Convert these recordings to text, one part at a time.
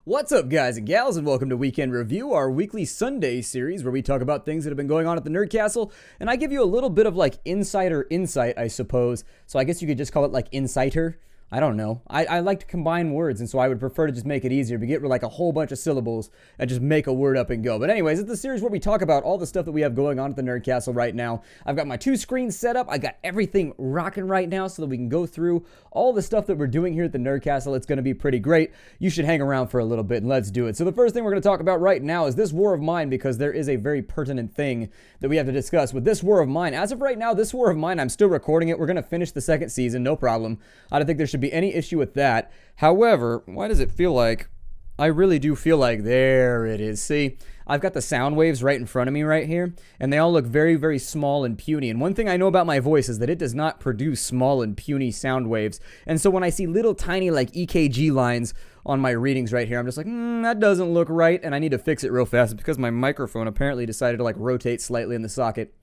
What's up, guys and gals, and welcome to Weekend Review, our weekly Sunday series where we talk about things that have been going on at the Nerd Castle, and I give you a little bit of like insider insight, I suppose. So I guess you could just call it like insider. I don't know. I like to combine words, and so I would prefer to just make it easier, but get rid of like a whole bunch of syllables and just make a word up and go. But anyways, it's the series where we talk about all the stuff that we have going on at the Nerd Castle right now. I've got my two screens set up. I got everything rocking right now so that we can go through all the stuff that we're doing here at the Nerd Castle. It's going to be pretty great. You should hang around for a little bit and let's do it. So the first thing we're going to talk about right now is this War of Mine, because there is a very pertinent thing that we have to discuss with this War of Mine. As of right now, this War of Mine, I'm still recording it. We're going to finish the second season, no problem. I don't think there should be any issue with that. However, why does it feel like, I really do feel like, there it is. See, I've got the sound waves right in front of me right here, and they all look very, very small and puny. And one thing I know about my voice is that it does not produce small and puny sound waves. And so when I see little tiny like EKG lines on my readings right here, I'm just like, that doesn't look right, and I need to fix it real fast. It's because my microphone apparently decided to like rotate slightly in the socket.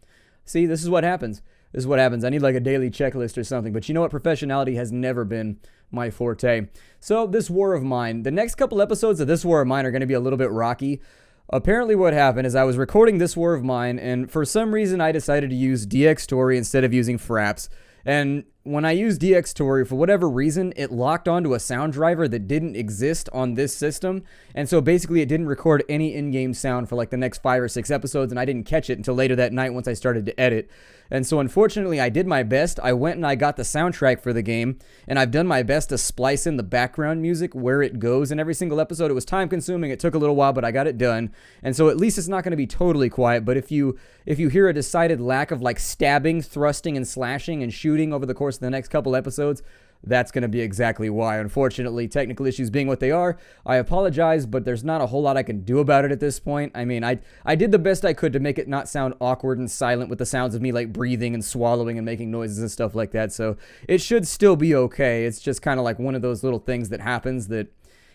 See, this is what happens. This is what happens. I need like a daily checklist or something. But you know what? Professionality has never been my forte. So this War of Mine, the next couple episodes of this War of Mine are going to be a little bit rocky. Apparently what happened is I was recording this War of Mine, and for some reason I decided to use DxTory instead of using Fraps. And when I used DxTory, for whatever reason, it locked onto a sound driver that didn't exist on this system. And so basically it didn't record any in-game sound for like the next 5 or 6 episodes, and I didn't catch it until later that night once I started to edit. And so unfortunately I did my best. I went and I got the soundtrack for the game, and I've done my best to splice in the background music where it goes in every single episode. It was time consuming, it took a little while, but I got it done. And so at least it's not going to be totally quiet. But if you hear a decided lack of like stabbing, thrusting, and slashing and shooting over the course of the next couple episodes, that's going to be exactly why. Unfortunately, technical issues being what they are, I apologize, but there's not a whole lot I can do about it at this point. I mean, I did the best I could to make it not sound awkward and silent with the sounds of me like breathing and swallowing and making noises and stuff like that, so it should still be okay. It's just kind of like one of those little things that happens that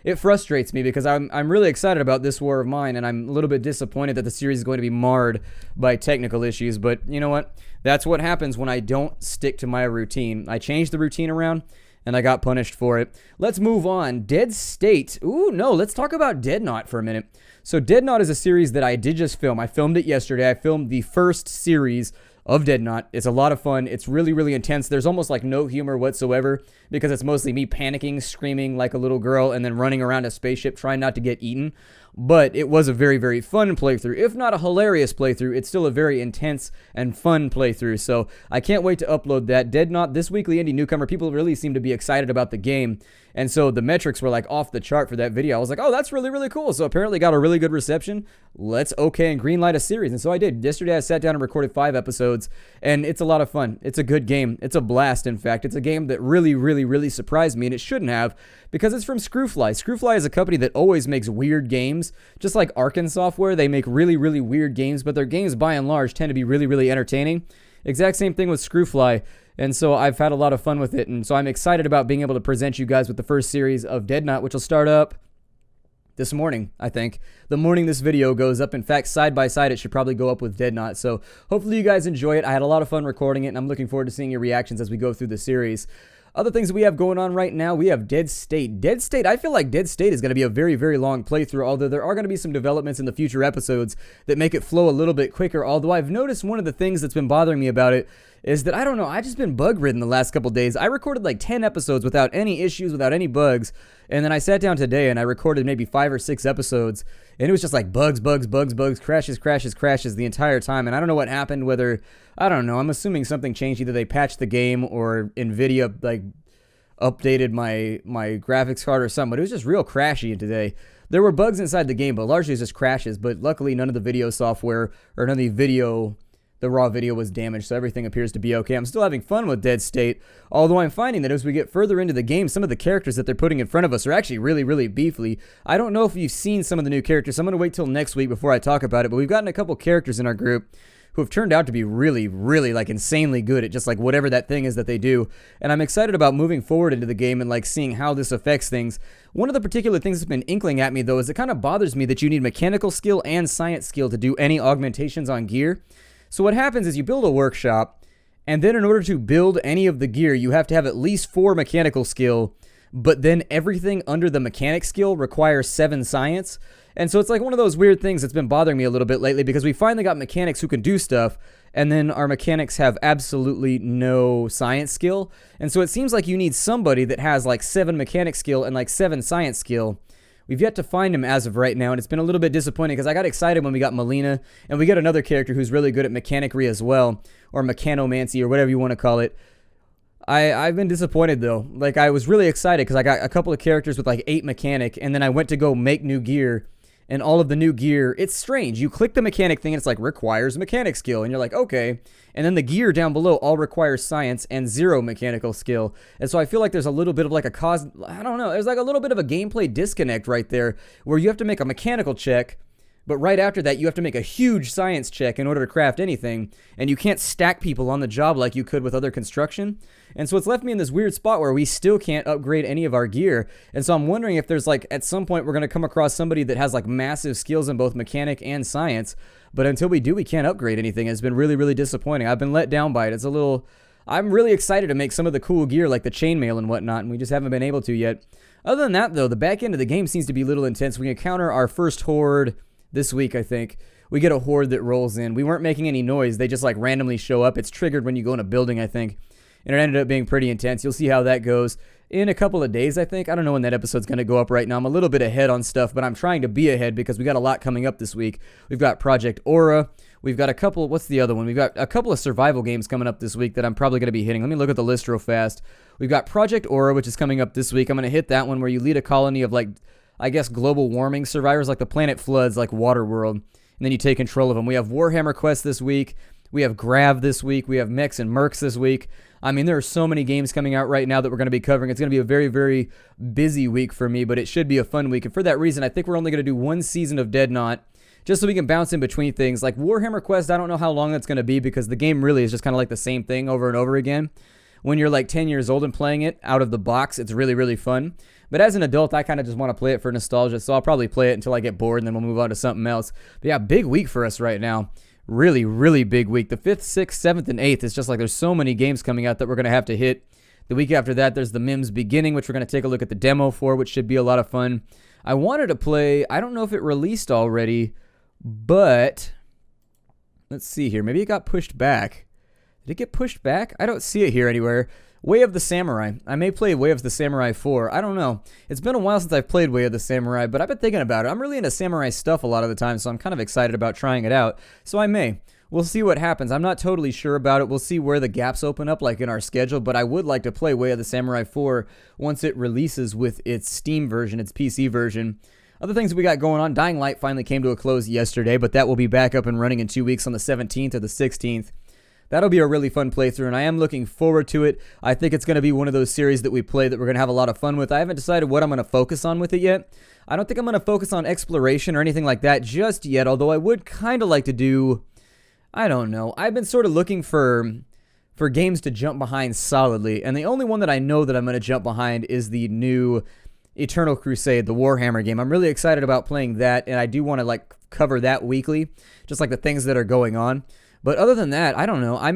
it frustrates me, because I'm really excited about this War of Mine, and I'm a little bit disappointed that the series is going to be marred by technical issues. But you know what? That's what happens when I don't stick to my routine. I changed the routine around, and I got punished for it. Let's move on. Dead State. Ooh, no, let's talk about Dead Knot for a minute. So Dead Knot is a series that I did just film. I filmed it yesterday. I filmed the first series of Dead Knot. It's a lot of fun. It's really, really intense. There's almost like no humor whatsoever, because it's mostly me panicking, screaming like a little girl, and then running around a spaceship trying not to get eaten. But it was a very, very fun playthrough. If not a hilarious playthrough, it's still a very intense and fun playthrough. So I can't wait to upload that. Dead Knot, this weekly indie newcomer, people really seem to be excited about the game. And so the metrics were like off the chart for that video. I was like, oh, that's really, really cool. So apparently got a really good reception. Let's okay and greenlight a series. And so I did. Yesterday I sat down and recorded 5 episodes, and it's a lot of fun. It's a good game. It's a blast, in fact. It's a game that really, really, really surprised me, and it shouldn't have, because it's from Screwfly. Screwfly is a company that always makes weird games. Just like Arkan Software, they make really, really weird games, but their games by and large tend to be really, really entertaining. Exact same thing with Screwfly. And so I've had a lot of fun with it, and so I'm excited about being able to present you guys with the first series of Dead Knot, which will start up this morning, I think. The morning this video goes up. In fact, side by side, it should probably go up with Dead Knot. So hopefully you guys enjoy it. I had a lot of fun recording it, and I'm looking forward to seeing your reactions as we go through the series. Other things that we have going on right now, we have Dead State. Dead State, I feel like Dead State is going to be a very, very long playthrough, although there are going to be some developments in the future episodes that make it flow a little bit quicker. Although I've noticed one of the things that's been bothering me about it is that, I don't know, I've just been bug-ridden the last couple days. I recorded like 10 episodes without any issues, without any bugs, and then I sat down today and I recorded maybe 5 or 6 episodes, and it was just like bugs, crashes the entire time, and I don't know what happened, whether, I don't know, I'm assuming something changed. Either they patched the game or NVIDIA like updated my graphics card or something, but it was just real crashy today. There were bugs inside the game, but largely it's just crashes, but luckily none of the video software or none of the raw video was damaged, so everything appears to be okay. I'm still having fun with Dead State, although I'm finding that as we get further into the game, some of the characters that they're putting in front of us are actually really, really beefy. I don't know if you've seen some of the new characters, so I'm going to wait till next week before I talk about it, but we've gotten a couple characters in our group who have turned out to be really, really like insanely good at just like whatever that thing is that they do. And I'm excited about moving forward into the game and like seeing how this affects things. One of the particular things that's been inkling at me though is it kind of bothers me that you need mechanical skill and science skill to do any augmentations on gear. So what happens is you build a workshop, and then in order to build any of the gear, you have to have at least 4 mechanical skill but then everything under the mechanic skill requires 7 science. And so it's like one of those weird things that's been bothering me a little bit lately, because we finally got mechanics who can do stuff, and then our mechanics have absolutely no science skill. And so it seems like you need somebody that has like 7 mechanic skill and like 7 science skill. We've yet to find him as of right now, and it's been a little bit disappointing because I got excited when we got Melina, and we got another character who's really good at mechanicry as well, or mechanomancy, or whatever you want to call it. I've been disappointed though. Like, I was really excited because I got a couple of characters with like 8 mechanic, and then I went to go make new gear, and all of the new gear, it's strange. You click the mechanic thing and it's like requires mechanic skill, and you're like, okay. And then the gear down below all requires science and 0 mechanical skill. And so I feel like there's a little bit of like I don't know, there's like a little bit of a gameplay disconnect right there, where you have to make a mechanical check, but right after that, you have to make a huge science check in order to craft anything, and you can't stack people on the job like you could with other construction. And so it's left me in this weird spot where we still can't upgrade any of our gear. And so I'm wondering if there's like, at some point, we're going to come across somebody that has like massive skills in both mechanic and science. But until we do, we can't upgrade anything. It's been really, really disappointing. I've been let down by it. I'm really excited to make some of the cool gear like the chainmail and whatnot, and we just haven't been able to yet. Other than that, though, the back end of the game seems to be a little intense. We encounter our first horde this week, I think. We get a horde that rolls in. We weren't making any noise. They just like randomly show up. It's triggered when you go in a building, I think. And it ended up being pretty intense. You'll see how that goes in a couple of days, I think. I don't know when that episode's going to go up right now. I'm a little bit ahead on stuff, but I'm trying to be ahead because we got a lot coming up this week. We've got Project Aura. We've got a couple, what's the other one? We've got a couple of survival games coming up this week that I'm probably going to be hitting. Let me look at the list real fast. We've got Project Aura, which is coming up this week. I'm going to hit that one, where you lead a colony of like, I guess, global warming survivors, like the planet floods, like Waterworld, and then you take control of them. We have Warhammer Quest this week. We have Grav this week. We have Mechs and Mercs this week. I mean, there are so many games coming out right now that we're going to be covering. It's going to be a very, very busy week for me, but it should be a fun week. And for that reason, I think we're only going to do 1 season of Dead Knot, just so we can bounce in between things. Like Warhammer Quest, I don't know how long that's going to be, because the game really is just kind of like the same thing over and over again. When you're like 10 years old and playing it out of the box, it's really, really fun. But as an adult, I kind of just want to play it for nostalgia, so I'll probably play it until I get bored, and then we'll move on to something else. But yeah, big week for us right now. Really, really big week. The 5th, 6th, 7th, and 8th, it's just like there's so many games coming out that we're going to have to hit. The week after that, there's the MIMS Beginning, which we're going to take a look at the demo for, which should be a lot of fun. I wanted to play, I don't know if it released already, but let's see here. Maybe it got pushed back. Did it get pushed back? I don't see it here anywhere. Way of the Samurai. I may play Way of the Samurai 4. I don't know. It's been a while since I've played Way of the Samurai, but I've been thinking about it. I'm really into samurai stuff a lot of the time, so I'm kind of excited about trying it out. So I may. We'll see what happens. I'm not totally sure about it. We'll see where the gaps open up, like in our schedule, but I would like to play Way of the Samurai 4 once it releases with its Steam version, its PC version. Other things we got going on, Dying Light finally came to a close yesterday, but that will be back up and running in 2 weeks on the 17th or the 16th. That'll be a really fun playthrough, and I am looking forward to it. I think it's going to be one of those series that we play that we're going to have a lot of fun with. I haven't decided what I'm going to focus on with it yet. I don't think I'm going to focus on exploration or anything like that just yet, although I would kind of like to do, I don't know. I've been sort of looking for games to jump behind solidly, and the only one that I know that I'm going to jump behind is the new Eternal Crusade, the Warhammer game. I'm really excited about playing that, and I do want to like cover that weekly, just like the things that are going on. But other than that, I don't know. I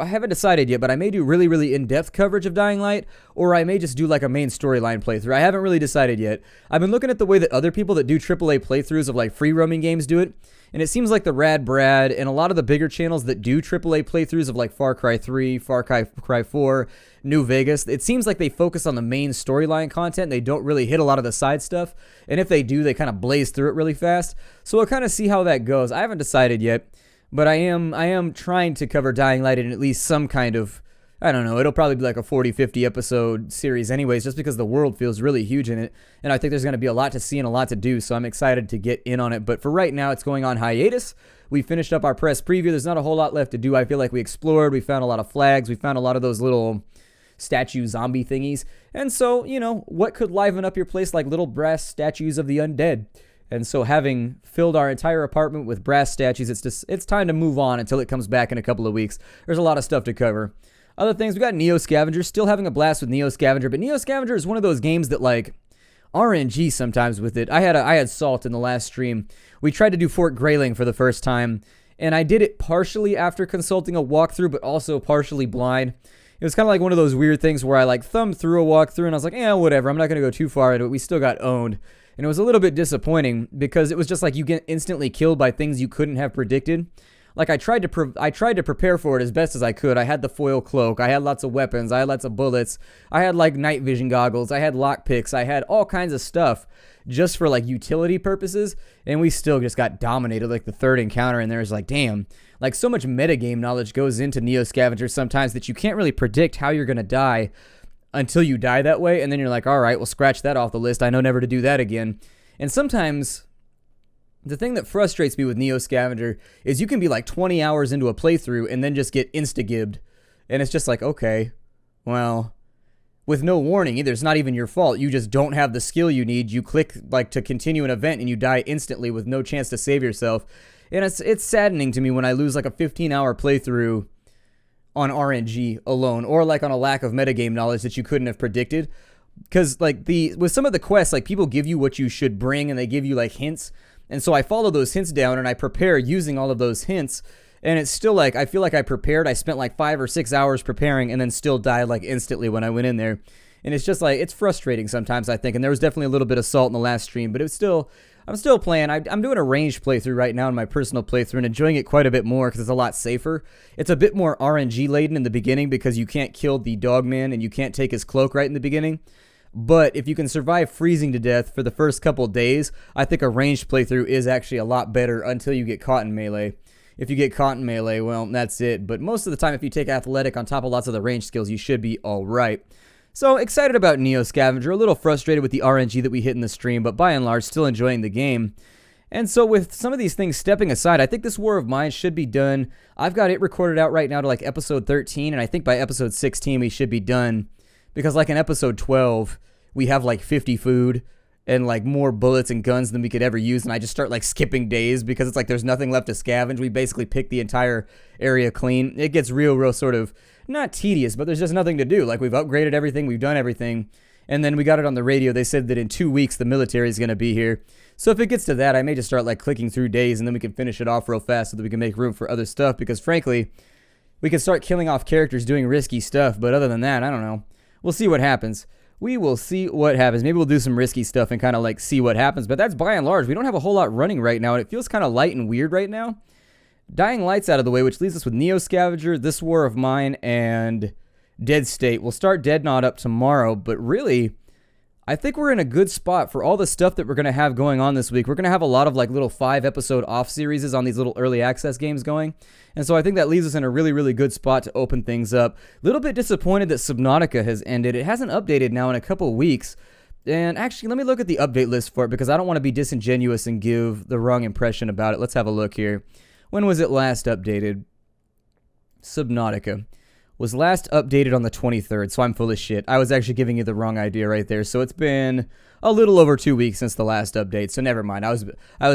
haven't decided yet, but I may do really, really in-depth coverage of Dying Light, or I may just do like a main storyline playthrough. I haven't really decided yet. I've been looking at the way that other people that do AAA playthroughs of like free roaming games do it, and it seems like the Rad Brad and a lot of the bigger channels that do AAA playthroughs of like Far Cry 3, Far Cry 4, New Vegas, it seems like they focus on the main storyline content. They don't really hit a lot of the side stuff, and if they do, they kind of blaze through it really fast. So we'll kind of see how that goes. I haven't decided yet. But I am trying to cover Dying Light in at least some kind of, I don't know, it'll probably be like a 40, 50 episode series anyways, just because the world feels really huge in it, and I think there's going to be a lot to see and a lot to do, so I'm excited to get in on it. But for right now, it's going on hiatus. We finished up our press preview. There's not a whole lot left to do. I feel like we explored, we found a lot of flags, we found a lot of those little statue zombie thingies, and so, you know, what could liven up your place like little brass statues of the undead? And so having filled our entire apartment with brass statues, it's time to move on until it comes back in a couple of weeks. There's a lot of stuff to cover. Other things, we got Neo Scavenger, still having a blast with Neo Scavenger, but Neo Scavenger is one of those games that like RNG sometimes with it. I had Salt in the last stream. We tried to do Fort Grayling for the first time, and I did it partially after consulting a walkthrough, but also partially blind. It was kind of like one of those weird things where I like thumbed through a walkthrough and I was like, whatever, I'm not going to go too far into it. We still got owned. And it was a little bit disappointing because it was just like you get instantly killed by things you couldn't have predicted. Like I tried to prepare for it as best as I could. I had the foil cloak. I had lots of weapons. I had lots of bullets. I had like night vision goggles. I had lockpicks. I had all kinds of stuff just for like utility purposes. And we still just got dominated like the third encounter. And there's like, damn, like so much metagame knowledge goes into Neo Scavenger sometimes that you can't really predict how you're going to die until you die that way. And then you're like, all right, well, scratch that off the list. I know never to do that again. And sometimes the thing that frustrates me with Neo Scavenger is you can be like 20 hours into a playthrough and then just get insta-gibbed. And it's just like, okay, well, with no warning either. It's not even your fault. You just don't have the skill you need. You click like to continue an event and you die instantly with no chance to save yourself. And it's saddening to me when I lose like a 15-hour playthrough on RNG alone, or like on a lack of metagame knowledge that you couldn't have predicted. Because like with some of the quests, like people give you what you should bring and they give you like hints. And so I follow those hints down and I prepare using all of those hints. And it's still like, I feel like I prepared. I spent like 5 or 6 hours preparing and then still died like instantly when I went in there. And it's just like, it's frustrating sometimes, I think. And there was definitely a little bit of salt in the last stream, but it was still, I'm still playing. I'm doing a ranged playthrough right now in my personal playthrough and enjoying it quite a bit more because it's a lot safer. It's a bit more RNG laden in the beginning because you can't kill the dogman and you can't take his cloak right in the beginning. But if you can survive freezing to death for the first couple days, I think a ranged playthrough is actually a lot better until you get caught in melee. If you get caught in melee, well, that's it. But most of the time, if you take athletic on top of lots of the ranged skills, you should be all right. So excited about Neo Scavenger, a little frustrated with the RNG that we hit in the stream, but by and large, still enjoying the game. And so with some of these things stepping aside, I think this War of Mine should be done. I've got it recorded out right now to like episode 13, and I think by episode 16 we should be done. Because like in episode 12, we have like 50 food and like more bullets and guns than we could ever use, and I just start like skipping days because it's like there's nothing left to scavenge. We basically pick the entire area clean. It gets real sort of, not tedious, but there's just nothing to do. Like we've upgraded everything, we've done everything, and then we got it on the radio. They said that in 2 weeks the military is going to be here. So if it gets to that, I may just start like clicking through days and then we can finish it off real fast so that we can make room for other stuff, because frankly, we can start killing off characters doing risky stuff, but other than that, I don't know. We'll see what happens. We will see what happens. Maybe we'll do some risky stuff and kind of like see what happens. But that's by and large. We don't have a whole lot running right now, and it feels kind of light and weird right now. Dying Light's out of the way, which leaves us with Neo Scavenger, This War of Mine, and Dead State. We'll start Dead Knot up tomorrow, but really, I think we're in a good spot for all the stuff that we're going to have going on this week. We're going to have a lot of like little 5-episode off series on these little early access games going. And so I think that leaves us in a really good spot to open things up. A little bit disappointed that Subnautica has ended. It hasn't updated now in a couple weeks. And actually, let me look at the update list for it because I don't want to be disingenuous and give the wrong impression about it. Let's have a look here. When was it last updated? Subnautica was last updated on the 23rd, so I'm full of shit. I was actually giving you the wrong idea right there. So it's been a little over 2 weeks since the last update, so never mind. I was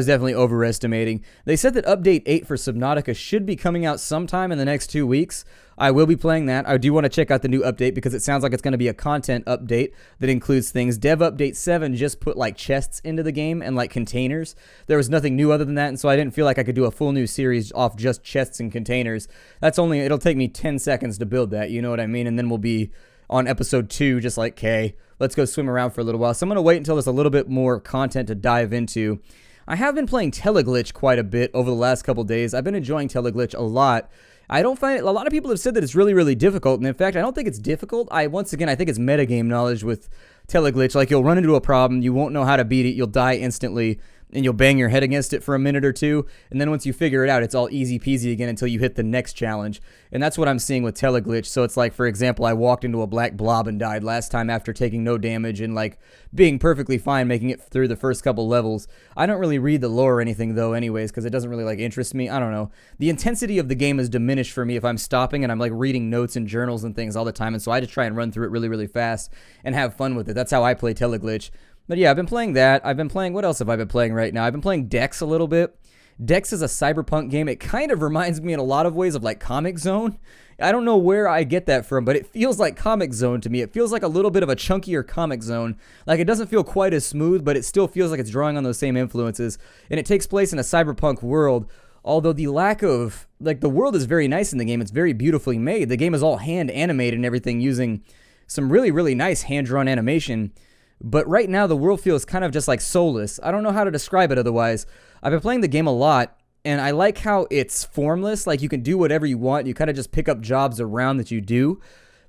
definitely overestimating. They said that update 8 for Subnautica should be coming out sometime in the next 2 weeks. I will be playing that. I do want to check out the new update because it sounds like it's going to be a content update that includes things. Dev update 7 just put like chests into the game and like containers. There was nothing new other than that, and so I didn't feel like I could do a full new series off just chests and containers. It'll take me 10 seconds to build that, you know what I mean? And then we'll be on episode 2 just like, okay, let's go swim around for a little while. So I'm going to wait until there's a little bit more content to dive into. I have been playing Teleglitch quite a bit over the last couple days. I've been enjoying Teleglitch a lot. I don't find it, a lot of people have said that it's really difficult, and in fact, I don't think it's difficult. I think it's metagame knowledge with Teleglitch. Like, you'll run into a problem, you won't know how to beat it, you'll die instantly, and you'll bang your head against it for a minute or two, and then once you figure it out, it's all easy peasy again until you hit the next challenge. And that's what I'm seeing with Teleglitch. So it's like, for example, I walked into a black blob and died last time after taking no damage and like being perfectly fine making it through the first couple levels. I don't really read the lore or anything though anyways, because it doesn't really like interest me. I don't know. The intensity of the game is diminished for me if I'm stopping and I'm like reading notes and journals and things all the time, and so I just try and run through it really fast and have fun with it. That's how I play Teleglitch. But yeah, I've been playing that. What else have I been playing right now? I've been playing Dex a little bit. Dex is a cyberpunk game. It kind of reminds me in a lot of ways of like Comic Zone. I don't know where I get that from, but it feels like Comic Zone to me. It feels like a little bit of a chunkier Comic Zone. Like, it doesn't feel quite as smooth, but it still feels like it's drawing on those same influences. And it takes place in a cyberpunk world. Although the lack of, like, the world is very nice in the game. It's very beautifully made. The game is all hand animated and everything using some really, really nice hand-drawn animation. But right now, the world feels kind of just like soulless. I don't know how to describe it otherwise. I've been playing the game a lot, and I like how it's formless. Like, you can do whatever you want. You kind of just pick up jobs around that you do.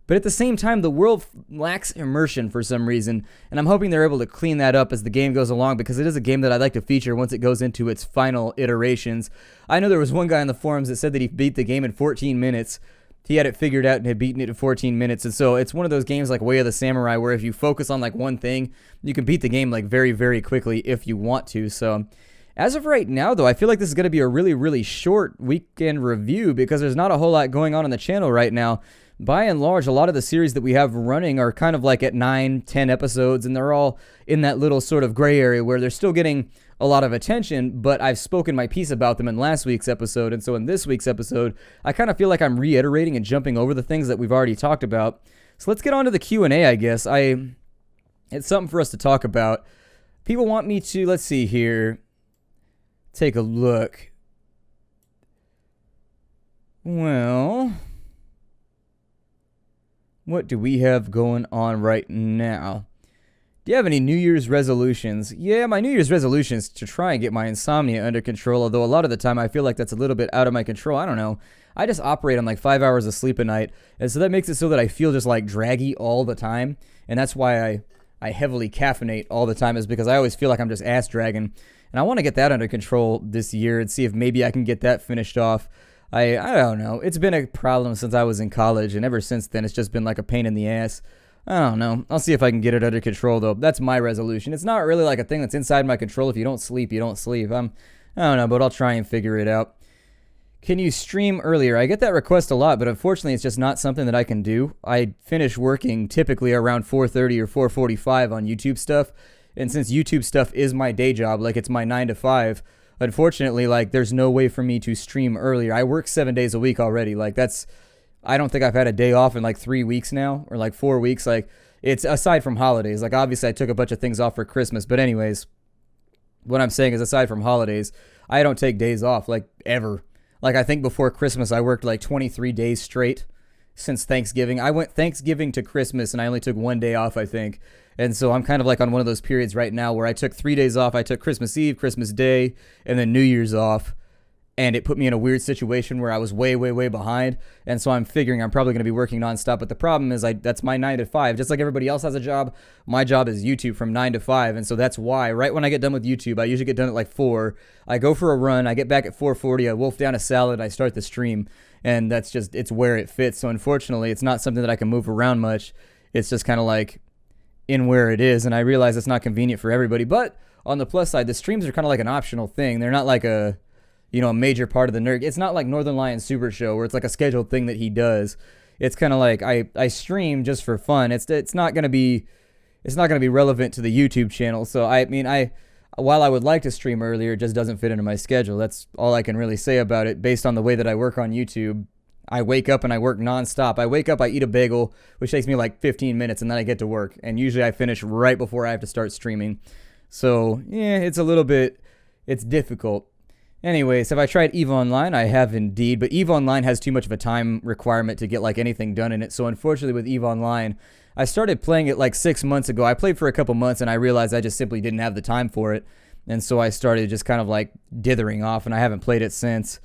But at the same time, the world lacks immersion for some reason, and I'm hoping they're able to clean that up as the game goes along, because it is a game that I'd like to feature once it goes into its final iterations. I know there was one guy on the forums that said that he beat the game in 14 minutes. He had it figured out and had beaten it in 14 minutes, and so it's one of those games like Way of the Samurai where if you focus on like one thing, you can beat the game like very, very quickly if you want to. So as of right now, though, I feel like this is going to be a really, really short weekend review because there's not a whole lot going on the channel right now. By and large, a lot of the series that we have running are kind of like at 9, 10 episodes, and they're all in that little sort of gray area where they're still getting a lot of attention, but I've spoken my piece about them in last week's episode, and so in this week's episode, I kind of feel like I'm reiterating and jumping over the things that we've already talked about. So let's get on to the Q&A, I guess. It's something for us to talk about. People want me to, let's see here, take a look. Well, what do we have going on right now? Do you have any New Year's resolutions? Yeah, my New Year's resolution is to try and get my insomnia under control, although a lot of the time I feel like that's a little bit out of my control. I don't know. I just operate on like 5 hours of sleep a night, and so that makes it so that I feel just like draggy all the time, and that's why I heavily caffeinate all the time, is because I always feel like I'm just ass dragging, and I want to get that under control this year and see if maybe I can get that finished off. I don't know. It's been a problem since I was in college, and ever since then it's just been like a pain in the ass. I don't know. I'll see if I can get it under control, though. That's my resolution. It's not really like a thing that's inside my control. If you don't sleep, you don't sleep. I don't know, but I'll try and figure it out. Can you stream earlier? I get that request a lot, but unfortunately it's just not something that I can do. I finish working typically around 4:30 or 4:45 on YouTube stuff, and since YouTube stuff is my day job, like it's my 9 to 5, unfortunately, like there's no way for me to stream earlier. I work 7 days a week already. Like I don't think I've had a day off in like 3 weeks now, or like 4 weeks. Like, it's aside from holidays. Like, obviously I took a bunch of things off for Christmas, but anyways, what I'm saying is aside from holidays, I don't take days off, like, ever. Like, I think before Christmas I worked like 23 days straight since Thanksgiving. I went Thanksgiving to Christmas and I only took 1 day off, I think. And so I'm kind of like on one of those periods right now where I took 3 days off. I took Christmas Eve, Christmas Day, and then New Year's off. And it put me in a weird situation where I was way, way, way behind. And so I'm figuring I'm probably going to be working nonstop. But the problem is that's my 9 to 5. Just like everybody else has a job, my job is YouTube from 9 to 5. And so that's why right when I get done with YouTube, I usually get done at like 4. I go for a run. I get back at 4:40. I wolf down a salad. I start the stream. And that's just, it's where it fits. So unfortunately, it's not something that I can move around much. It's just kind of like in where it is. And I realize it's not convenient for everybody. But on the plus side, the streams are kind of like an optional thing. They're not like a major part of the nerd. It's not like Northern Lion Super Show where it's like a scheduled thing that he does. It's kind of like I stream just for fun. It's not going to be relevant to the YouTube channel. So while I would like to stream earlier, it just doesn't fit into my schedule. That's all I can really say about it based on the way that I work on YouTube. I wake up and I work nonstop. I wake up, I eat a bagel, which takes me like 15 minutes, and then I get to work. And usually I finish right before I have to start streaming. So yeah, it's difficult. Anyways, have I tried EVE Online? I have indeed, but EVE Online has too much of a time requirement to get like anything done in it. So unfortunately with EVE Online, I started playing it like 6 months ago. I played for a couple months and I realized I just simply didn't have the time for it. And so I started just kind of like dithering off, and I haven't played it since.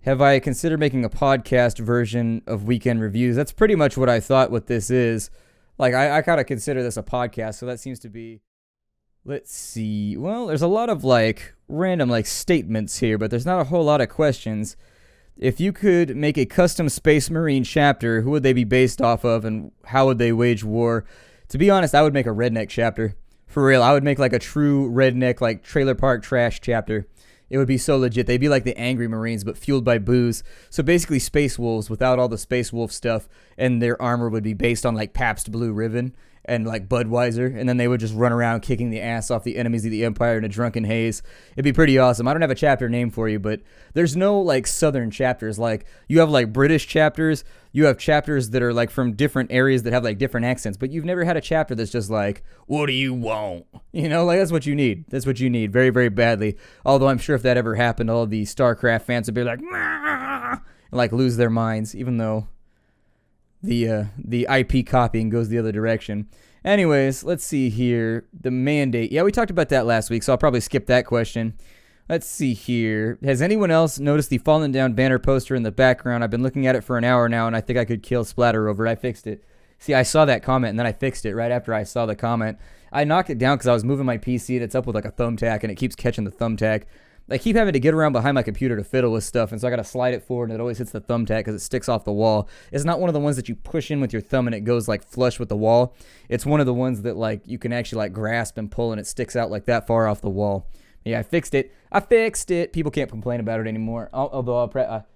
Have I considered making a podcast version of weekend reviews? That's pretty much what I thought what this is. Like I kind of consider this a podcast, so that seems to be... Let's see. Well, there's a lot of like random like statements here, but there's not a whole lot of questions. If you could make a custom Space Marine chapter, who would they be based off of, and how would they wage war? To be honest, I would make a redneck chapter. For real, I would make like a true redneck, like trailer park trash chapter. It would be so legit. They'd be like the angry Marines, but fueled by booze. So basically Space Wolves without all the Space Wolf stuff, and their armor would be based on like Pabst Blue Ribbon. and like Budweiser, and then they would just run around kicking the ass off the enemies of the Empire in a drunken haze. It'd be pretty awesome. I don't have a chapter name for you, but there's no like southern chapters. Like you have like British chapters, you have chapters that are like from different areas that have like different accents, but you've never had a chapter that's just like, what do you want? You know, like that's what you need. That's what you need very, very badly. Although I'm sure if that ever happened, all of the StarCraft fans would be like, and like lose their minds, even though the IP copying goes the other direction. Anyways, let's see here. The mandate. Yeah, we talked about that last week, so I'll probably skip that question. Let's see here. Has anyone else noticed the fallen down banner poster in the background? I've been looking at it for an hour now, and I think I could kill Splatter over it. I fixed it. See, I saw that comment, and then I fixed it right after I saw the comment. I knocked it down because I was moving my PC, and it's up with like a thumbtack, and it keeps catching the thumbtack. I keep having to get around behind my computer to fiddle with stuff, and so I got to slide it forward, and it always hits the thumbtack because it sticks off the wall. It's not one of the ones that you push in with your thumb and it goes like flush with the wall. It's one of the ones that like you can actually like grasp and pull, and it sticks out like that far off the wall. Yeah, I fixed it. People can't complain about it anymore. Although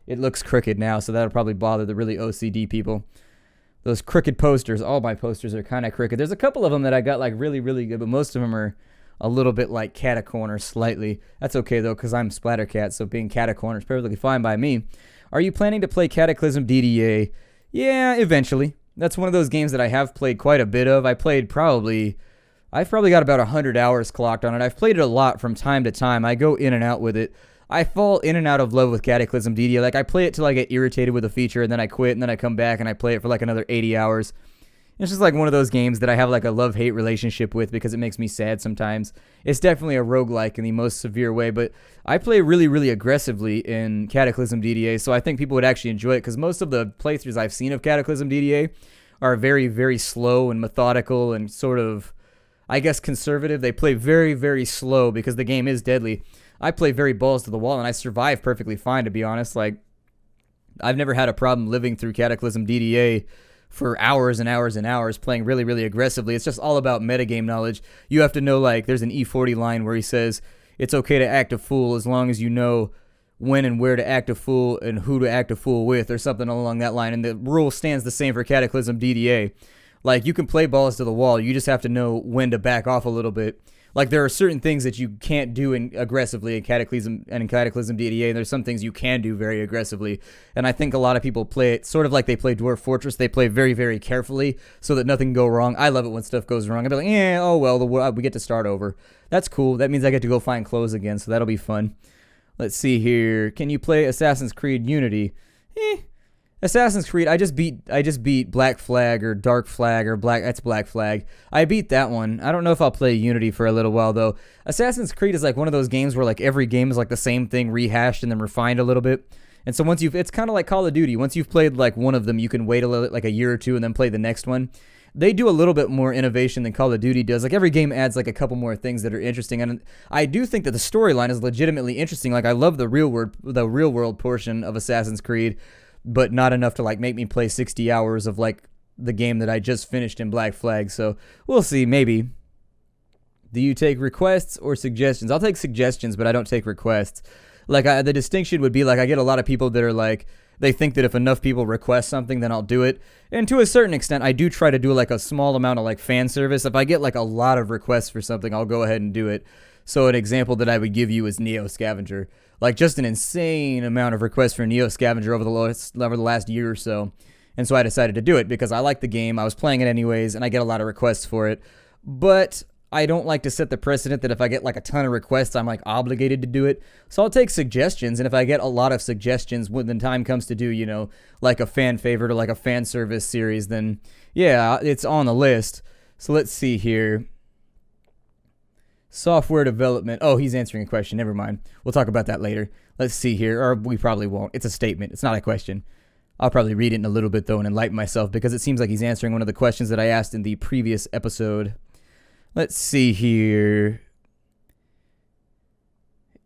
it looks crooked now, so that'll probably bother the really OCD people. Those crooked posters. All my posters are kind of crooked. There's a couple of them that I got like really, really good, but most of them are a little bit like catacorner slightly. That's okay though, because I'm Splattercat, so being catacorner is perfectly fine by me. Are you planning to play Cataclysm DDA? Yeah, eventually. That's one of those games that I have played quite a bit of. I've probably got about 100 hours clocked on it. I've played it a lot from time to time. I go in and out with it. I fall in and out of love with Cataclysm DDA. Like I play it till I get irritated with a feature, and then I quit, and then I come back and I play it for like another 80 hours. It's just like one of those games that I have like a love-hate relationship with because it makes me sad sometimes. It's definitely a roguelike in the most severe way, but I play really, really aggressively in Cataclysm DDA, so I think people would actually enjoy it because most of the playthroughs I've seen of Cataclysm DDA are very, very slow and methodical and sort of, I guess, conservative. They play very, very slow because the game is deadly. I play very balls to the wall, and I survive perfectly fine, to be honest. Like, I've never had a problem living through Cataclysm DDA for hours and hours and hours playing really, really aggressively. It's just all about metagame knowledge. You have to know, like, there's an E40 line where he says, it's okay to act a fool as long as you know when and where to act a fool and who to act a fool with, or something along that line. And the rule stands the same for Cataclysm DDA. Like, you can play balls to the wall. You just have to know when to back off a little bit. Like, there are certain things that you can't do aggressively in Cataclysm DDA, and there's some things you can do very aggressively. And I think a lot of people play it sort of like they play Dwarf Fortress. They play very, very carefully so that nothing can go wrong. I love it when stuff goes wrong. I'd be like, oh well, we get to start over. That's cool. That means I get to go find clothes again, so that'll be fun. Let's see here. Can you play Assassin's Creed Unity? Assassin's Creed, I just beat Black Flag or Dark Flag or that's Black Flag. I beat that one. I don't know if I'll play Unity for a little while though. Assassin's Creed is like one of those games where like every game is like the same thing rehashed and then refined a little bit. And so it's kind of like Call of Duty. Once you've played like one of them, you can wait like a year or two and then play the next one. They do a little bit more innovation than Call of Duty does. Like every game adds like a couple more things that are interesting, and I do think that the storyline is legitimately interesting. Like I love the real world portion of Assassin's Creed, but not enough to like make me play 60 hours of like the game that I just finished in Black Flag. So we'll see, maybe. Do you take requests or suggestions? I'll take suggestions, but I don't take requests. Like the distinction would be like I get a lot of people that are like, they think that if enough people request something, then I'll do it. And to a certain extent, I do try to do like a small amount of like fan service. If I get like a lot of requests for something, I'll go ahead and do it. So an example that I would give you is Neo Scavenger. Like just an insane amount of requests for Neo Scavenger over the last year or so. And so I decided to do it because I like the game. I was playing it anyways, and I get a lot of requests for it. But I don't like to set the precedent that if I get like a ton of requests, I'm like obligated to do it. So I'll take suggestions, and if I get a lot of suggestions when the time comes to do, you know, like a fan favorite or like a fan service series, then yeah, it's on the list. So let's see here. Software development. Oh, he's answering a question. Never mind. We'll talk about that later. Let's see here. Or we probably won't. It's a statement. It's not a question. I'll probably read it in a little bit, though, and enlighten myself, because it seems like he's answering one of the questions that I asked in the previous episode. Let's see here.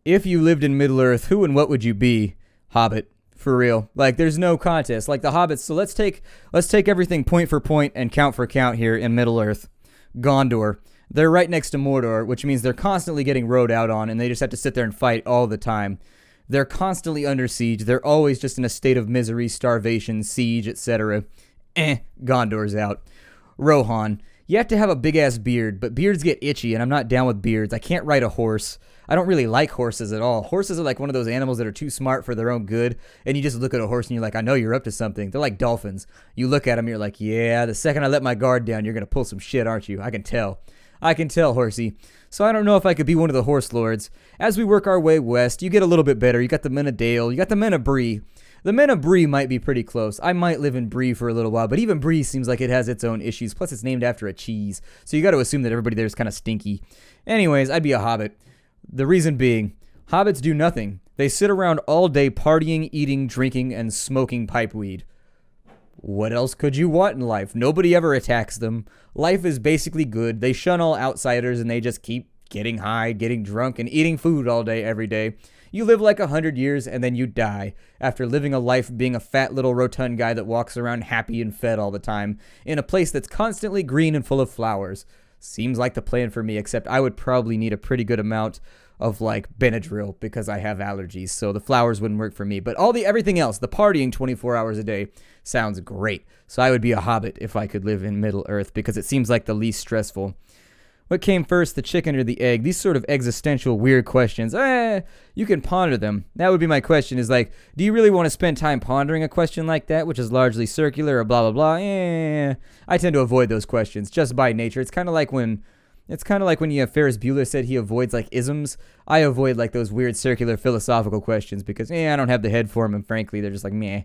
If you lived in Middle-earth, who and what would you be? Hobbit. For real. Like, there's no contest. Like, the Hobbits. So let's take everything point for point and count for count here in Middle-earth. Gondor. They're right next to Mordor, which means they're constantly getting rode out on, and they just have to sit there and fight all the time. They're constantly under siege. They're always just in a state of misery, starvation, siege, etc. Gondor's out. Rohan. You have to have a big-ass beard, but beards get itchy, and I'm not down with beards. I can't ride a horse. I don't really like horses at all. Horses are like one of those animals that are too smart for their own good, and you just look at a horse and you're like, I know you're up to something. They're like dolphins. You look at them, you're like, yeah, the second I let my guard down, you're going to pull some shit, aren't you? I can tell. I can tell, horsey. So I don't know if I could be one of the horse lords. As we work our way west, you get a little bit better. You got the men of Dale. You got the men of Bree. The men of Bree might be pretty close. I might live in Bree for a little while, but even Bree seems like it has its own issues. Plus, it's named after a cheese. So you got to assume that everybody there is kind of stinky. Anyways, I'd be a hobbit. The reason being, hobbits do nothing. They sit around all day partying, eating, drinking, and smoking pipeweed. What else could you want in life? Nobody ever attacks them. Life is basically good. They shun all outsiders, and they just keep getting high, getting drunk, and eating food all day, every day. You live like 100 years, and then you die after living a life being a fat little rotund guy that walks around happy and fed all the time in a place that's constantly green and full of flowers. Seems like the plan for me, except I would probably need a pretty good amount of like Benadryl because I have allergies, so the flowers wouldn't work for me. But everything else, the partying 24 hours a day, sounds great. So I would be a hobbit if I could live in Middle Earth because it seems like the least stressful. What came first, the chicken or the egg? These sort of existential weird questions. You can ponder them. That would be my question is like, do you really want to spend time pondering a question like that, which is largely circular or blah, blah, blah? I tend to avoid those questions just by nature. It's kind of like when you have Ferris Bueller said he avoids like isms. I avoid like those weird circular philosophical questions because I don't have the head for them, and frankly, they're just like meh.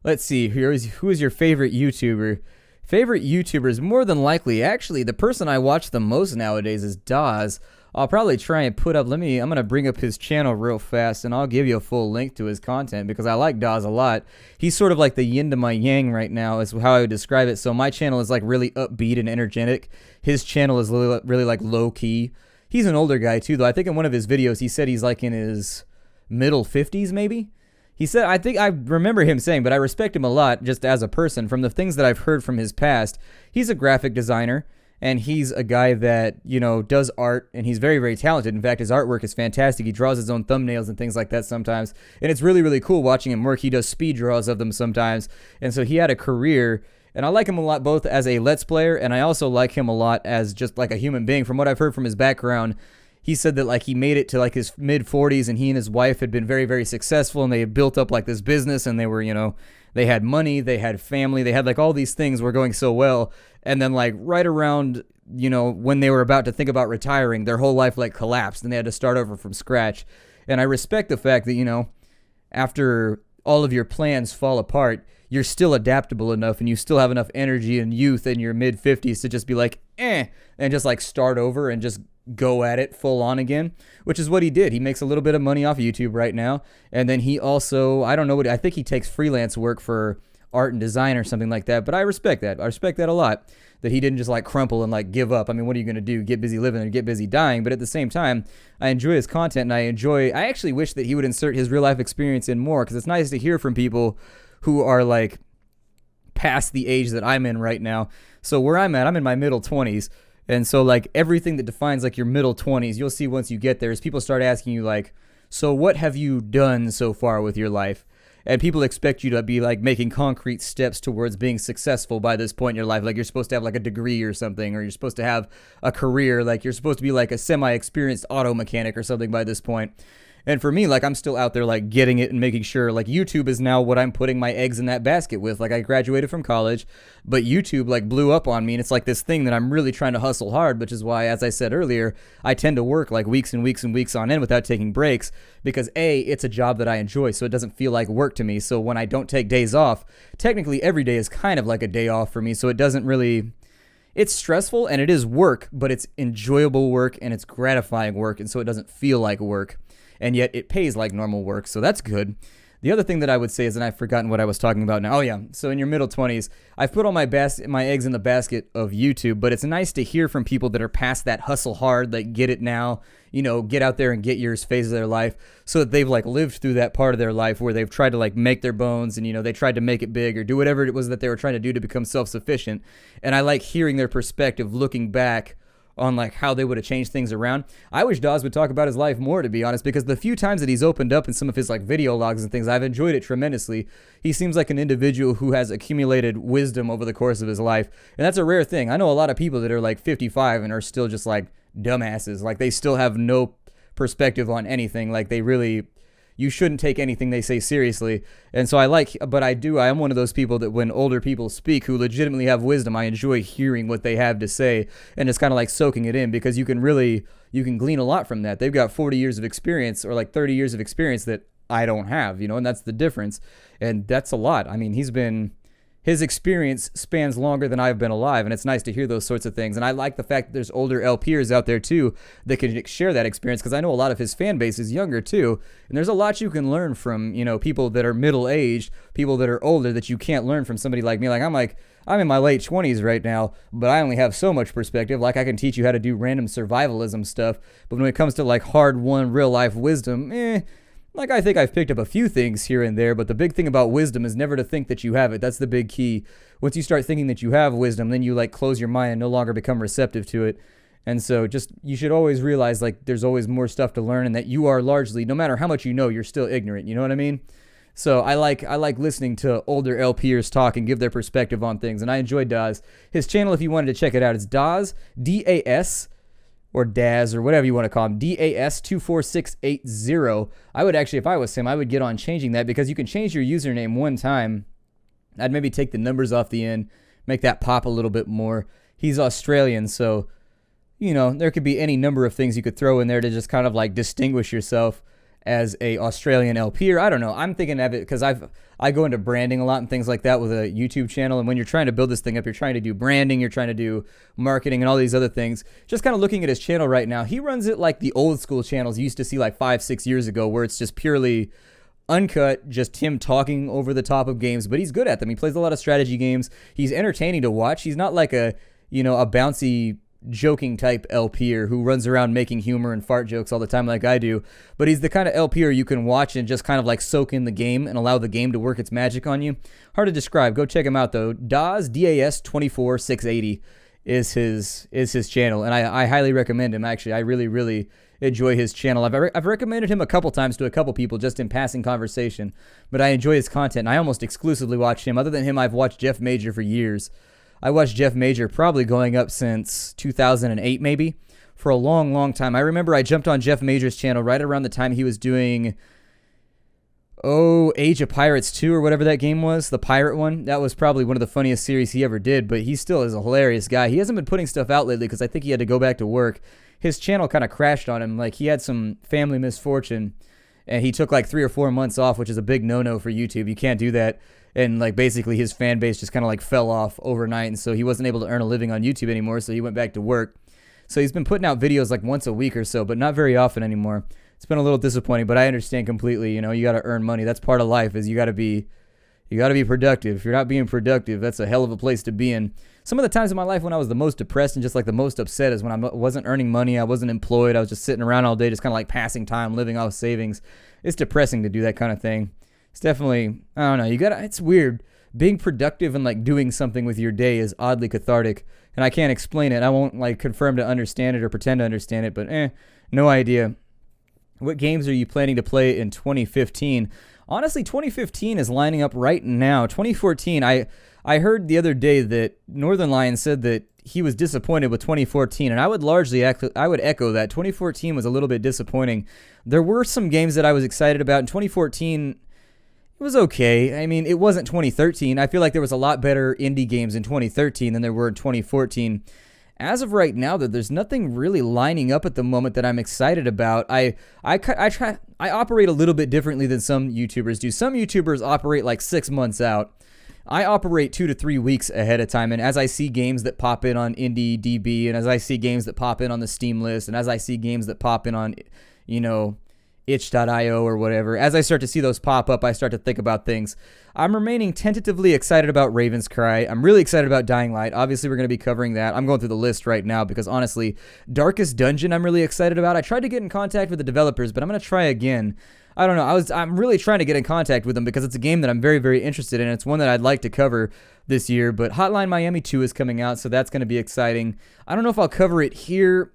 Let's see. Who is your favorite YouTuber? Favorite YouTubers, more than likely, actually, the person I watch the most nowadays is Dawes. I'll probably try and I'm going to bring up his channel real fast, and I'll give you a full link to his content, because I like Dawes a lot. He's sort of like the yin to my yang right now, is how I would describe it. So my channel is like really upbeat and energetic. His channel is really like low-key. He's an older guy, too, though. I think in one of his videos, he said he's like in his middle 50s, maybe? He said, I think I remember him saying, but I respect him a lot just as a person. From the things that I've heard from his past, he's a graphic designer, and he's a guy that, does art, and he's very, very talented. In fact, his artwork is fantastic. He draws his own thumbnails and things like that sometimes, and it's really, really cool watching him work. He does speed draws of them sometimes, and so he had a career, and I like him a lot both as a Let's Player, and I also like him a lot as just like a human being. From what I've heard from his background, he said that like he made it to like his mid 40s, and he and his wife had been very, very successful, and they had built up like this business, and they were, they had money, they had family, they had like all these things were going so well. And then like right around, when they were about to think about retiring, their whole life like collapsed, and they had to start over from scratch. And I respect the fact that, after all of your plans fall apart, you're still adaptable enough, and you still have enough energy and youth in your mid 50s to just be like, and just like start over and just go at it full on again, which is what he did. He makes a little bit of money off of YouTube right now, and then he also, I think he takes freelance work for art and design or something like that, but I respect that. I respect that a lot, that he didn't just like crumple and like give up. I mean, what are you going to do? Get busy living or get busy dying? But at the same time, I enjoy his content, and I actually wish that he would insert his real life experience in more, because it's nice to hear from people who are like past the age that I'm in right now. So where I'm in my middle 20s. And so, like, everything that defines, like, your middle 20s, you'll see once you get there is people start asking you, like, so what have you done so far with your life? And people expect you to be, like, making concrete steps towards being successful by this point in your life. Like, you're supposed to have, like, a degree or something, or you're supposed to have a career. Like, you're supposed to be, like, a semi-experienced auto mechanic or something by this point. And for me, like, I'm still out there, like, getting it and making sure, like, YouTube is now what I'm putting my eggs in that basket with. Like, I graduated from college, but YouTube, like, blew up on me, and it's, like, this thing that I'm really trying to hustle hard, which is why, as I said earlier, I tend to work, like, weeks and weeks and weeks on end without taking breaks, because, A, it's a job that I enjoy, so it doesn't feel like work to me. So when I don't take days off, technically every day is kind of like a day off for me, so it doesn't really... It's stressful, and it is work, but it's enjoyable work, and it's gratifying work, and so it doesn't feel like work. And yet it pays like normal work, so that's good. The other thing that I would say is, and I've forgotten what I was talking about now. Oh yeah, so in your middle 20s, I've put all my eggs in the basket of YouTube, but it's nice to hear from people that are past that hustle hard, like get it now, get out there and get yours phase of their life, so that they've like lived through that part of their life where they've tried to like make their bones, and they tried to make it big or do whatever it was that they were trying to do to become self-sufficient. And I like hearing their perspective looking back on like how they would have changed things around. I wish Dawes would talk about his life more, to be honest, because the few times that he's opened up in some of his like video logs and things, I've enjoyed it tremendously. He seems like an individual who has accumulated wisdom over the course of his life, and that's a rare thing. I know a lot of people that are like 55 and are still just like dumbasses, like they still have no perspective on anything, like they really, you shouldn't take anything they say seriously. And so I am one of those people that when older people speak who legitimately have wisdom, I enjoy hearing what they have to say and just kind of like soaking it in, because you can glean a lot from that. They've got 40 years of experience or like 30 years of experience that I don't have, and that's the difference. And that's a lot. I mean, his experience spans longer than I've been alive, and it's nice to hear those sorts of things. And I like the fact that there's older LPers out there too that can share that experience, because I know a lot of his fan base is younger too, and there's a lot you can learn from, people that are middle-aged, people that are older, that you can't learn from somebody like me. I'm in my late 20s right now, but I only have so much perspective. Like, I can teach you how to do random survivalism stuff, but when it comes to like hard-won real-life wisdom, like, I think I've picked up a few things here and there, but the big thing about wisdom is never to think that you have it. That's the big key. Once you start thinking that you have wisdom, then you like close your mind and no longer become receptive to it. And so you should always realize like there's always more stuff to learn, and that you are largely, no matter how much you know, you're still ignorant. You know what I mean? So I like listening to older LPers talk and give their perspective on things, and I enjoy Dawes. His channel, if you wanted to check it out, it's Dawes, D-A-S, or Daz, or whatever you want to call him, DAS24680. I would actually, if I was him, I would get on changing that, because you can change your username one time. I'd maybe take the numbers off the end, make that pop a little bit more. He's Australian, so, there could be any number of things you could throw in there to just kind of like distinguish yourself as a Australian LP, or I don't know. I'm thinking of it because I go into branding a lot and things like that with a YouTube channel, and when you're trying to build this thing up, you're trying to do branding, you're trying to do marketing and all these other things. Just kind of looking at his channel right now, he runs it like the old school channels you used to see like 5-6 years ago, where it's just purely uncut, just him talking over the top of games, but he's good at them. He plays a lot of strategy games. He's entertaining to watch. He's not like a bouncy joking type LPer who runs around making humor and fart jokes all the time like I do, but he's the kind of LPer you can watch and just kind of like soak in the game and allow the game to work its magic on you. Hard to describe. Go check him out though. Dawes, DAS24680 is his channel, and I highly recommend him. Actually, I really enjoy his channel. I've recommended him a couple times to a couple people just in passing conversation, but I enjoy his content, and I almost exclusively watch him. Other than him, I've watched Jeff Major for years. I watched Jeff Major probably going up since 2008 maybe, for a long time. I remember I jumped on Jeff Major's channel right around the time he was doing, Age of Pirates 2 or whatever that game was, the pirate one. That was probably one of the funniest series he ever did, but he still is a hilarious guy. He hasn't been putting stuff out lately because I think he had to go back to work. His channel kind of crashed on him. Like, he had some family misfortune, and he took like 3 or 4 months off, which is a big no-no for YouTube. You can't do that. And like basically his fan base just kind of like fell off overnight, and so he wasn't able to earn a living on YouTube anymore, so he went back to work. So he's been putting out videos like once a week or so, but not very often anymore. It's been a little disappointing, but I understand completely. You got to earn money. That's part of life, is you got to be productive. If you're not being productive, that's a hell of a place to be in. Some of the times in my life when I was the most depressed and just like the most upset is when I wasn't earning money, I wasn't employed, I was just sitting around all day just kind of like passing time, living off savings. It's depressing to do that kind of thing. It's definitely, I don't know, it's weird. Being productive and like doing something with your day is oddly cathartic, and I can't explain it. I won't like confirm to understand it or pretend to understand it, but no idea. What games are you planning to play in 2015? Honestly, 2015 is lining up right now. 2014, I heard the other day that Northern Lion said that he was disappointed with 2014, and I would echo that. 2014 was a little bit disappointing. There were some games that I was excited about in 2014. It was okay. I mean, it wasn't 2013. I feel like there was a lot better indie games in 2013 than there were in 2014. As of right now, there's nothing really lining up at the moment that I'm excited about. I operate a little bit differently than some YouTubers do. Some YouTubers operate like 6 months out. I operate 2 to 3 weeks ahead of time, and as I see games that pop in on IndieDB, and as I see games that pop in on the Steam list, and as I see games that pop in on, itch.io or whatever. As I start to see those pop up, I start to think about things. I'm remaining tentatively excited about Raven's Cry. I'm really excited about Dying Light. Obviously, we're going to be covering that. I'm going through the list right now because honestly, Darkest Dungeon I'm really excited about. I tried to get in contact with the developers, but I'm going to try again. I don't know. I'm really trying to get in contact with them because it's a game that I'm very, very interested in. It's one that I'd like to cover this year, but Hotline Miami 2 is coming out, so that's going to be exciting. I don't know if I'll cover it here.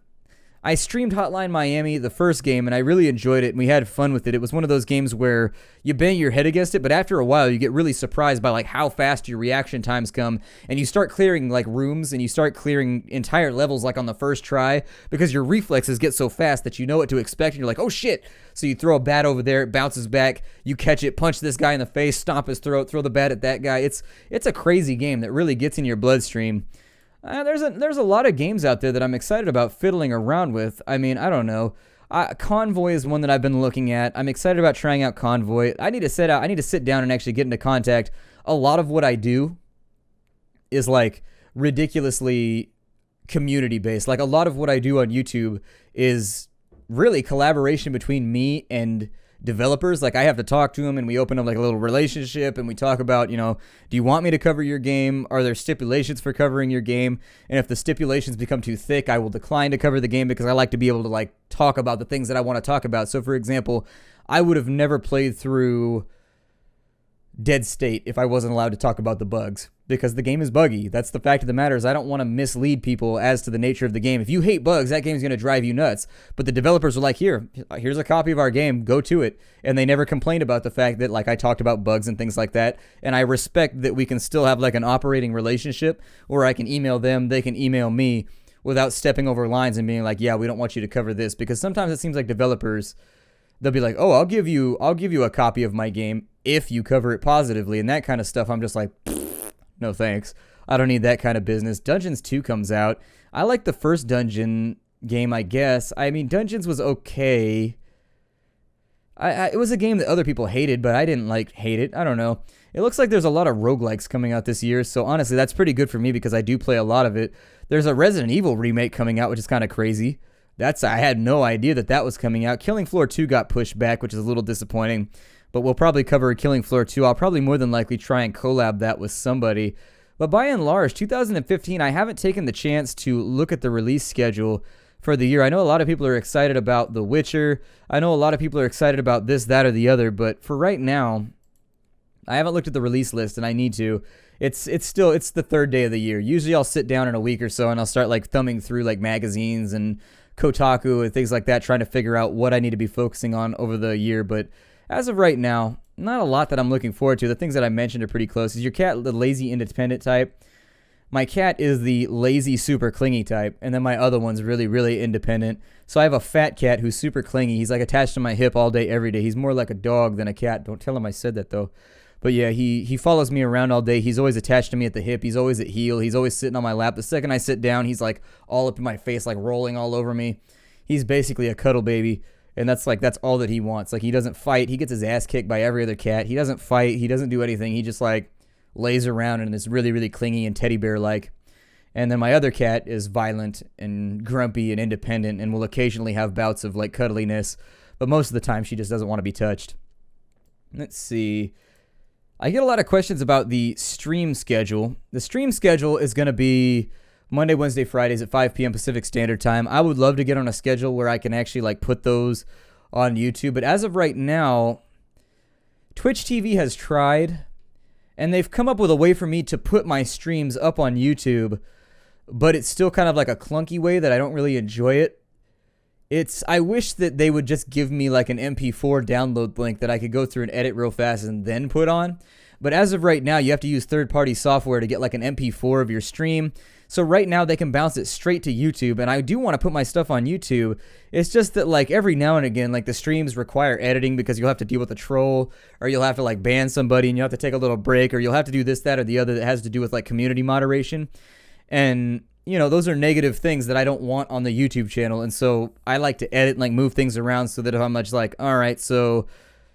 I streamed Hotline Miami, the first game, and I really enjoyed it, and we had fun with it. It was one of those games where you bang your head against it, but after a while, you get really surprised by like how fast your reaction times come, and you start clearing like rooms, and you start clearing entire levels like on the first try, because your reflexes get so fast that you know what to expect, and you're like, oh shit! So you throw a bat over there, it bounces back, you catch it, punch this guy in the face, stomp his throat, throw the bat at that guy. It's a crazy game that really gets in your bloodstream. There's a lot of games out there that I'm excited about fiddling around with. I mean, I don't know. Convoy is one that I've been looking at. I'm excited about trying out Convoy. I need to sit down and actually get into contact. A lot of what I do is like ridiculously community based. Like a lot of what I do on YouTube is really collaboration between me and developers. Like I have to talk to them and we open up like a little relationship and we talk about, do you want me to cover your game? Are there stipulations for covering your game? And if the stipulations become too thick, I will decline to cover the game because I like to be able to like talk about the things that I want to talk about. So for example, I would have never played through Dead State if I wasn't allowed to talk about the bugs because the game is buggy. That's the fact of the matter is I don't want to mislead people as to the nature of the game. If you hate bugs, that game's going to drive you nuts. But the developers are like, here's a copy of our game, go to it. And they never complained about the fact that like I talked about bugs and things like that. And I respect that we can still have like an operating relationship where I can email them, they can email me without stepping over lines and being like, yeah, we don't want you to cover this. Because sometimes it seems like developers, they'll be like, oh, I'll give you a copy of my game if you cover it positively. And that kind of stuff, I'm just like, no thanks. I don't need that kind of business. Dungeons 2 comes out. I like the first Dungeon game, I guess. I mean, Dungeons was okay. It was a game that other people hated, but I didn't hate it. I don't know. It looks like there's a lot of roguelikes coming out this year, so honestly, that's pretty good for me because I do play a lot of it. There's a Resident Evil remake coming out, which is kind of crazy. I had no idea that was coming out. Killing Floor 2 got pushed back, which is a little disappointing. But we'll probably cover Killing Floor 2. I'll probably more than likely try and collab that with somebody. But by and large, 2015, I haven't taken the chance to look at the release schedule for the year. I know a lot of people are excited about The Witcher. I know a lot of people are excited about this, that, or the other. But for right now, I haven't looked at the release list, and I need to. It's the third day of the year. Usually I'll sit down in a week or so, and I'll start like thumbing through like magazines and Kotaku and things like that, trying to figure out what I need to be focusing on over the year. But as of right now, not a lot that I'm looking forward to. The things that I mentioned are pretty close. Is your cat the lazy independent type? My cat is the lazy super clingy type, and then my other one's really, really independent. So I have a fat cat who's super clingy. He's like attached to my hip all day, every day. He's more like a dog than a cat. Don't tell him I said that though. But yeah, he follows me around all day. He's always attached to me at the hip. He's always at heel. He's always sitting on my lap. The second I sit down, he's like all up in my face, like rolling all over me. He's basically a cuddle baby. And that's all that he wants. Like, he doesn't fight. He gets his ass kicked by every other cat. He doesn't fight. He doesn't do anything. He just, like, lays around and is really, really clingy and teddy bear-like. And then my other cat is violent and grumpy and independent and will occasionally have bouts of, like, cuddliness. But most of the time, she just doesn't want to be touched. Let's see. I get a lot of questions about the stream schedule. The stream schedule is going to be Monday, Wednesday, Fridays at 5 p.m. Pacific Standard Time. I would love to get on a schedule where I can actually like put those on YouTube. But as of right now, Twitch TV has tried, and they've come up with a way for me to put my streams up on YouTube, but it's still kind of like a clunky way that I don't really enjoy it. I wish that they would just give me like an MP4 download link that I could go through and edit real fast and then put on. But as of right now, you have to use third-party software to get like an MP4 of your stream. So right now they can bounce it straight to YouTube, and I do want to put my stuff on YouTube. It's just that like every now and again, like the streams require editing because you'll have to deal with a troll, or you'll have to like ban somebody and you'll have to take a little break, or you'll have to do this, that, or the other that has to do with like community moderation. And those are negative things that I don't want on the YouTube channel. And so I like to edit and like move things around so that if I'm just like, all right, so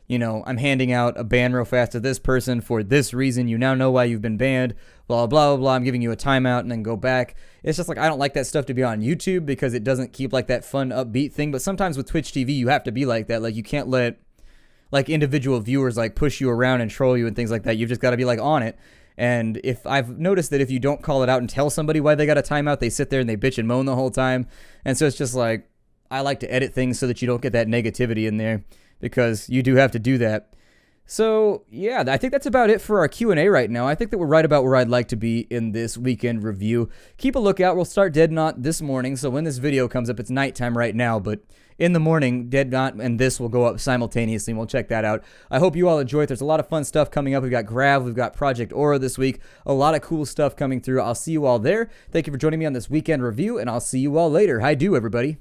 you know, I'm handing out a ban real fast to this person for this reason. You now know why you've been banned, blah, blah, blah, blah. I'm giving you a timeout and then go back. It's just like, I don't like that stuff to be on YouTube because it doesn't keep like that fun, upbeat thing. But sometimes with Twitch TV, you have to be like that. Like, you can't let like individual viewers like push you around and troll you and things like that. You've just got to be like on it. And if I've noticed that if you don't call it out and tell somebody why they got a timeout, they sit there and they bitch and moan the whole time. And so it's just like, I like to edit things so that you don't get that negativity in there, because you do have to do that. So yeah, I think that's about it for our Q&A right now. I think that we're right about where I'd like to be in this weekend review. Keep a lookout. We'll start Dead Knot this morning. So when this video comes up, it's nighttime right now, but in the morning, Dead Knot and this will go up simultaneously, and we'll check that out. I hope you all enjoy it. There's a lot of fun stuff coming up. We've got Grav, we've got Project Aura this week. A lot of cool stuff coming through. I'll see you all there. Thank you for joining me on this weekend review, and I'll see you all later. Hi-do, everybody.